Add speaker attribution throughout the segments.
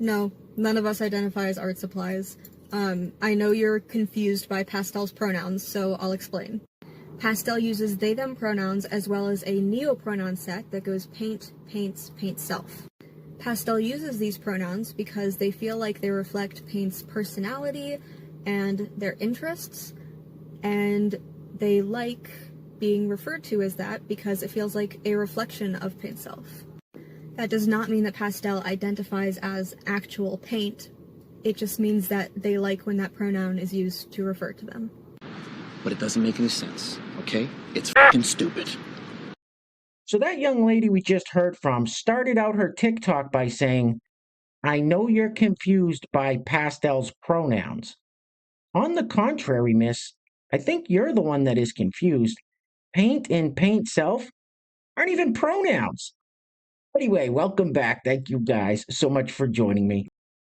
Speaker 1: No, none of us identify as art supplies. I know you're confused by Pastel's pronouns, so I'll explain. Pastel uses they, them pronouns as well as a neopronoun set that goes paint, paints, paint self. Pastel uses these pronouns because they feel like they reflect Paint's personality and their interests, and they like being referred to as that because it feels like a reflection of Paint's self. That does not mean that Pastel identifies as actual Paint. It just means that they like when that pronoun is used to refer to them.
Speaker 2: But it doesn't make any sense, okay? It's f***ing stupid.
Speaker 3: So that young lady we just heard from started out her TikTok by saying, "I know you're confused by Pastel's pronouns." On the contrary, miss, I think you're the one that is confused. Paint and paint self aren't even pronouns. Anyway, welcome back. Thank you guys so much for joining me.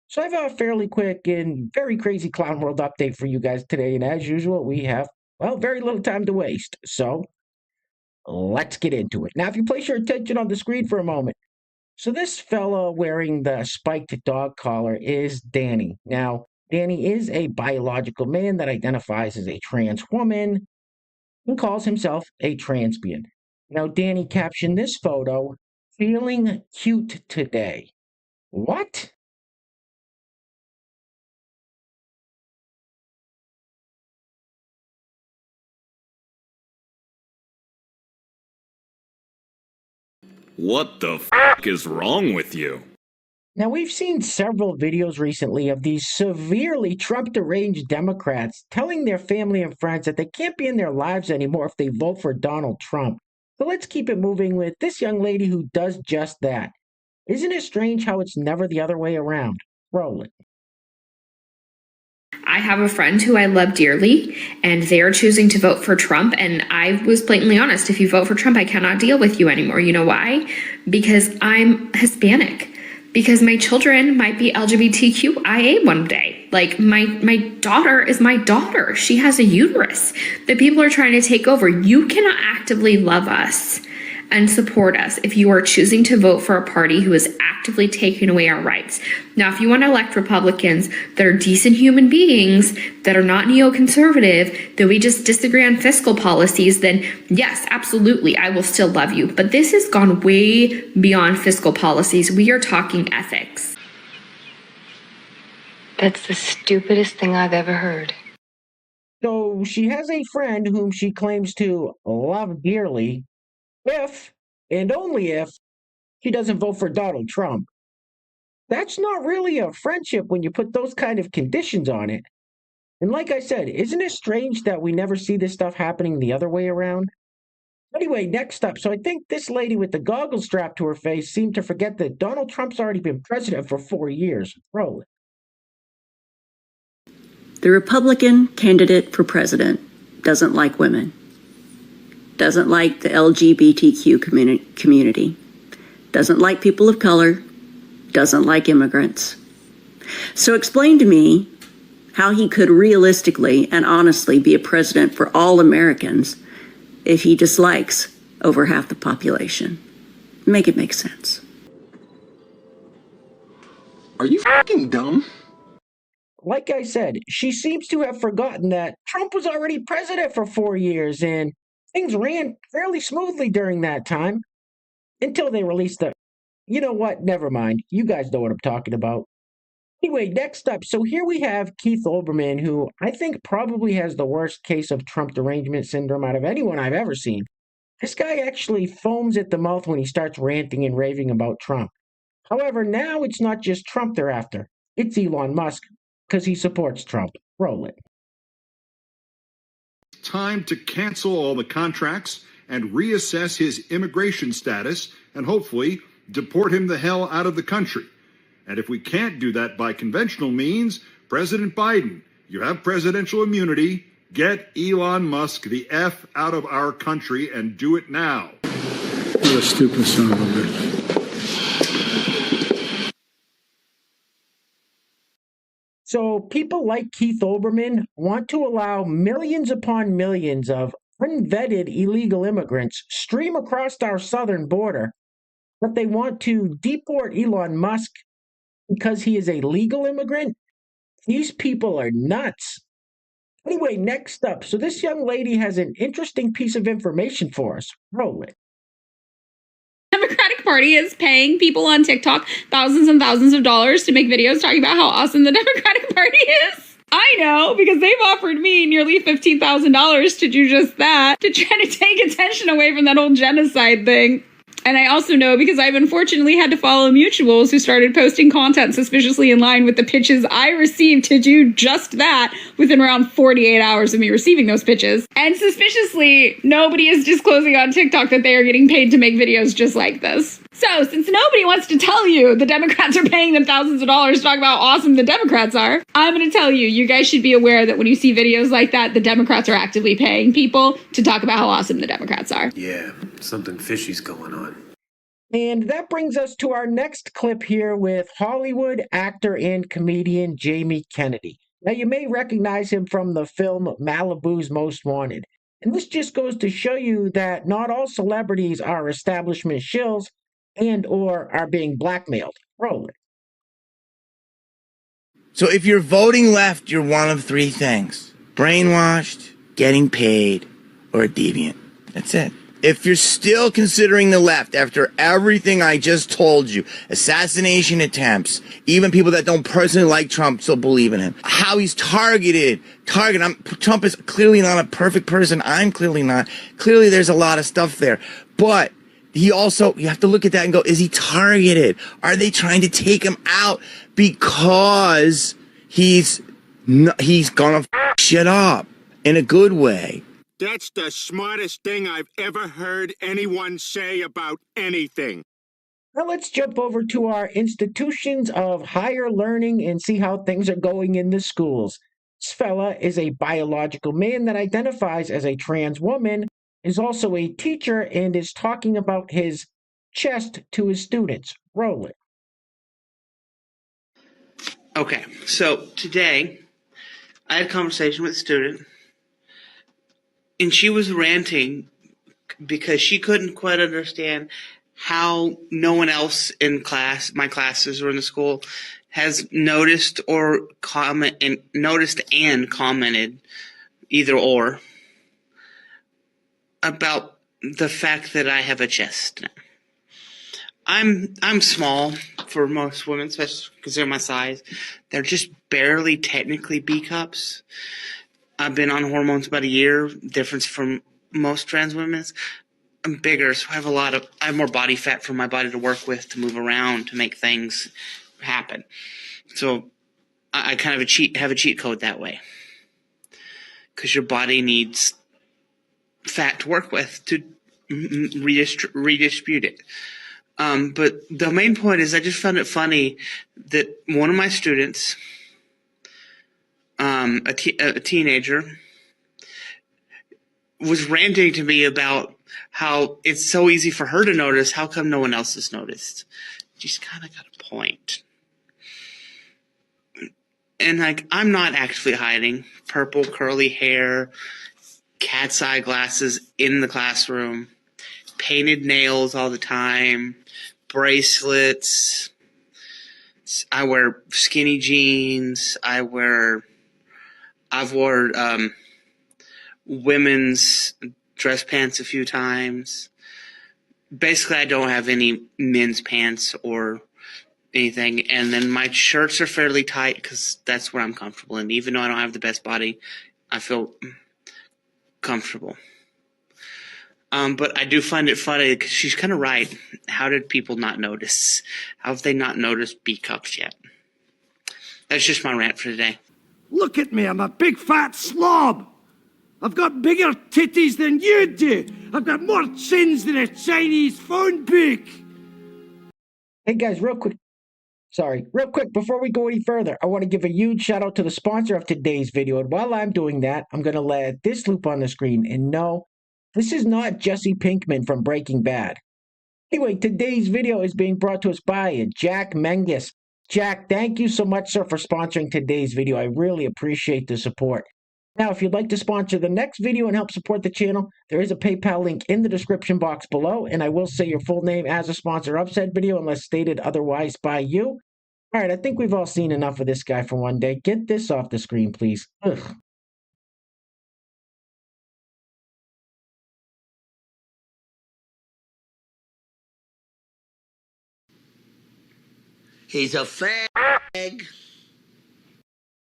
Speaker 3: So I have a fairly quick and very crazy clown world update for you guys today. And as usual, we have, well, very little time to waste. So let's get into it. Now, if you place your attention on the screen for a moment. So this fella wearing the spiked dog collar is Danny. Now, Danny is a biological man that identifies as a trans woman and calls himself a transbian. Now, Danny captioned this photo, "Feeling cute today." What?
Speaker 4: What the f*** is wrong with you?
Speaker 3: Now, we've seen several videos recently of these severely Trump-deranged Democrats telling their family and friends that they can't be in their lives anymore if they vote for Donald Trump. So let's keep it moving with this young lady who does just that. Isn't it strange how it's never the other way around? Roll it.
Speaker 5: I have a friend who I love dearly, and they are choosing to vote for Trump. And I was blatantly honest. If you vote for Trump, I cannot deal with you anymore. You know why? Because I'm Hispanic. Because my children might be LGBTQIA one day. Like my daughter is my daughter. She has a uterus that people are trying to take over. You cannot actively love us and support us if you are choosing to vote for a party who is actively taking away our rights. Now, if you want to elect Republicans that are decent human beings, that are not neoconservative, that we just disagree on fiscal policies, then yes, absolutely, I will still love you. But this has gone way beyond fiscal policies. We are talking ethics.
Speaker 6: That's the stupidest thing I've ever heard.
Speaker 3: So she has a friend whom she claims to love dearly, if, and only if, she doesn't vote for Donald Trump. That's not really a friendship when you put those kind of conditions on it. And like I said, isn't it strange that we never see this stuff happening the other way around? Anyway, next up, so I think this lady with the goggles strapped to her face seemed to forget that Donald Trump's already been president for 4 years. Roll it.
Speaker 7: The Republican candidate for president doesn't like women, doesn't like the LGBTQ community, doesn't like people of color, doesn't like immigrants. So explain to me how he could realistically and honestly be a president for all Americans if he dislikes over half the population. Make it make sense.
Speaker 2: Are you f***ing dumb?
Speaker 3: Like I said, she seems to have forgotten that Trump was already president for 4 years and things ran fairly smoothly during that time until they released the... You know what? Never mind. You guys know what I'm talking about. Anyway, next up. So here we have Keith Olbermann, who I think probably has the worst case of Trump derangement syndrome out of anyone I've ever seen. This guy actually foams at the mouth when he starts ranting and raving about Trump. However, now it's not just Trump they're after. It's Elon Musk, because he supports Trump. Roll it.
Speaker 8: Time to cancel all the contracts and reassess his immigration status and hopefully deport him the hell out of the country. And if we can't do that by conventional means, President Biden, you have presidential immunity. Get Elon Musk the F out of our country and do it now.
Speaker 9: You're a stupid son of a bitch.
Speaker 3: So people like Keith Olbermann want to allow millions upon millions of unvetted illegal immigrants stream across our southern border, but they want to deport Elon Musk because he is a legal immigrant? These people are nuts. Anyway, next up. So this young lady has an interesting piece of information for us. Roll it.
Speaker 5: Democratic Party is paying people on TikTok thousands and thousands of dollars to make videos talking about how awesome the Democratic Party is. I know, because they've offered me nearly $15,000 to do just that, to try to take attention away from that whole genocide thing. And I also know because I've unfortunately had to follow mutuals who started posting content suspiciously in line with the pitches I received to do just that within around 48 hours of me receiving those pitches. And suspiciously, nobody is disclosing on TikTok that they are getting paid to make videos just like this. So, since nobody wants to tell you the Democrats are paying them thousands of dollars to talk about how awesome the Democrats are, I'm going to tell you, you guys should be aware that when you see videos like that, the Democrats are actively paying people to talk about how awesome the Democrats are.
Speaker 10: Yeah, something fishy's going on.
Speaker 3: And that brings us to our next clip here with Hollywood actor and comedian Jamie Kennedy. Now, you may recognize him from the film Malibu's Most Wanted. And this just goes to show you that not all celebrities are establishment shills and or are being blackmailed. Roll it.
Speaker 11: So if you're voting left, you're one of three things: brainwashed, getting paid, or a deviant. That's it. If you're still considering the left after everything I just told you, assassination attempts, even people that don't personally like Trump still believe in him, how he's targeted, Trump is clearly not a perfect person. I'm clearly not. Clearly there's a lot of stuff there. But he also, you have to look at that and go, is he targeted? Are they trying to take him out because he's gonna f shit up in a good way?
Speaker 12: That's the smartest thing I've ever heard anyone say about anything.
Speaker 3: Now let's jump over to our institutions of higher learning and see how things are going in the schools. This fella is a biological man that identifies as a trans woman, is also a teacher, and is talking about his chest to his students. Roll it.
Speaker 13: Okay, so today I had a conversation with a student, and she was ranting because she couldn't quite understand how no one else in class, my classes or in the school, has noticed and commented, either or, about the fact that I have a chest. I'm small for most women, especially considering my size. They're just barely technically B cups. I've been on hormones about a year, difference from most trans women. I'm bigger, so I have more body fat for my body to work with, to move around, to make things happen. So I kind of have a cheat code that way, because your body needs fat to work with to redistribute it. But the main point is, I just found it funny that one of my students, a teenager, was ranting to me about how it's so easy for her to notice. How come no one else has noticed? She's kind of got a point. And I'm not actually hiding purple curly hair, cat's eye glasses in the classroom, painted nails all the time, bracelets. I wear skinny jeans. I've worn women's dress pants a few times. Basically, I don't have any men's pants or anything. And then my shirts are fairly tight because that's what I'm comfortable in. Even though I don't have the best body, I feel comfortable. But I do find it funny because she's kind of right. How did people not notice? How have they not noticed B cups yet? That's just my rant for today.
Speaker 14: Look at me, I'm a big fat slob. I've got bigger titties than you do. I've got more chins than a Chinese phone book.
Speaker 3: Hey guys, real quick, before we go any further, I want to give a huge shout out to the sponsor of today's video. And while I'm doing that, I'm going to let this loop on the screen. And no, this is not Jesse Pinkman from Breaking Bad. Anyway, today's video is being brought to us by Jack Menges. Jack, thank you so much, sir, for sponsoring today's video. I really appreciate the support. Now, if you'd like to sponsor the next video and help support the channel, there is a PayPal link in the description box below, and I will say your full name as a sponsor of said video unless stated otherwise by you. All right, I think we've all seen enough of this guy for one day. Get this off the screen, please. Ugh.
Speaker 15: He's a fag.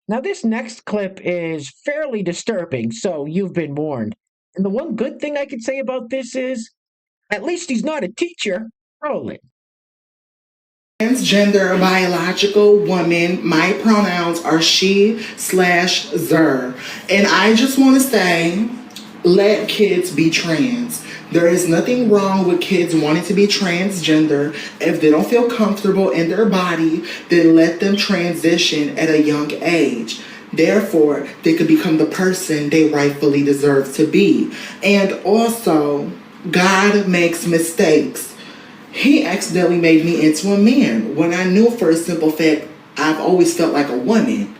Speaker 3: Now, this next clip is fairly disturbing, so you've been warned. And the one good thing I can say about this is, at least he's not a teacher. Roll it.
Speaker 16: Transgender biological woman. My pronouns are she/zer. And I just want to say, let kids be trans. There is nothing wrong with kids wanting to be transgender. If they don't feel comfortable in their body, then let them transition at a young age. Therefore, they could become the person they rightfully deserve to be. And also, God makes mistakes. He accidentally made me into a man when I knew for a simple fact I've always felt like a woman.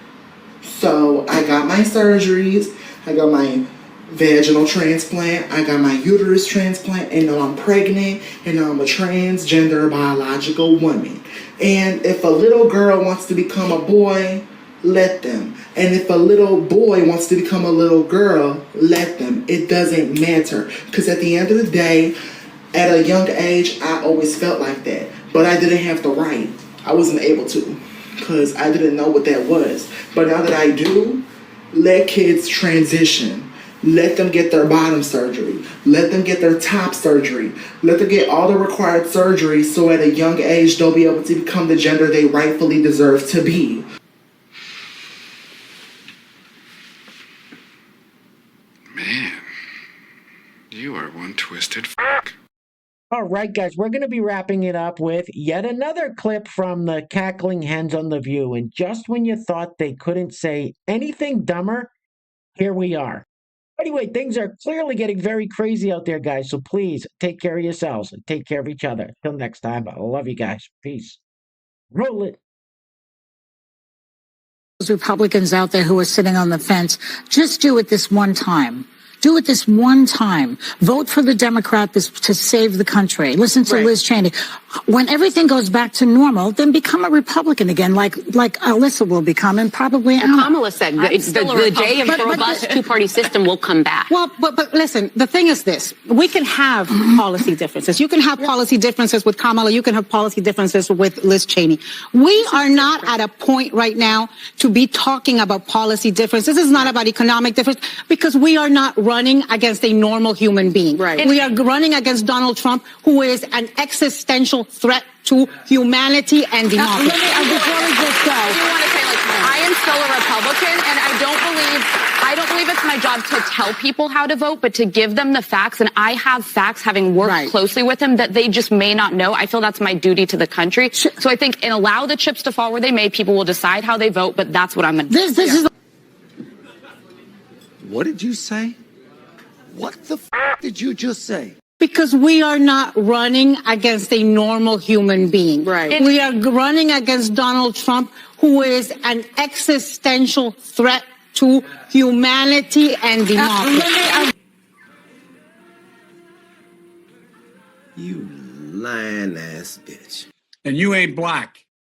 Speaker 16: So I got my surgeries, I got my vaginal transplant, I got my uterus transplant, and now I'm pregnant, and now I'm a transgender biological woman. And if a little girl wants to become a boy, let them. And if a little boy wants to become a little girl, let them. It doesn't matter. Because at the end of the day, at a young age, I always felt like that. But I didn't have the right. I wasn't able to. Because I didn't know what that was. But now that I do, let kids transition. Let them get their bottom surgery. Let them get their top surgery. Let them get all the required surgery so at a young age they'll be able to become the gender they rightfully deserve to be.
Speaker 17: Man, you are one twisted f***.
Speaker 3: All right, guys, we're going to be wrapping it up with yet another clip from the cackling hens on The View. And just when you thought they couldn't say anything dumber, here we are. Anyway, things are clearly getting very crazy out there, guys. So please take care of yourselves and take care of each other. Till next time, I love you guys. Peace. Roll it.
Speaker 18: Those Republicans out there who are sitting on the fence, just do it this one time. Do it this one time. Vote for the Democrat to save the country. Listen to Liz Cheney. When everything goes back to normal, then become a Republican again, like Alyssa will become, and probably
Speaker 19: Kamala said the day of a robust two-party system will come back.
Speaker 18: Well, but listen, the thing is this. We can have policy differences. You can have policy differences with Kamala. You can have policy differences with Liz Cheney. We are not at a point right now to be talking about policy differences. This is not about economic difference because we are not running against a normal human being. Right. We are running against Donald Trump, who is an existential threat to humanity and democracy.
Speaker 19: I do want to say, I am still a Republican, and I don't believe it's my job to tell people how to vote, but to give them the facts. And I have facts, having worked closely with them, that they just may not know. I feel that's my duty to the country. So I think, and allow the chips to fall where they may. People will decide how they vote, but that's what I'm going to do.
Speaker 15: What did you say? What the f*** did you just say?
Speaker 18: Because we are not running against a normal human being. Right. We are running against Donald Trump, who is an existential threat to humanity and democracy.
Speaker 15: You lying ass bitch.
Speaker 14: And you ain't black.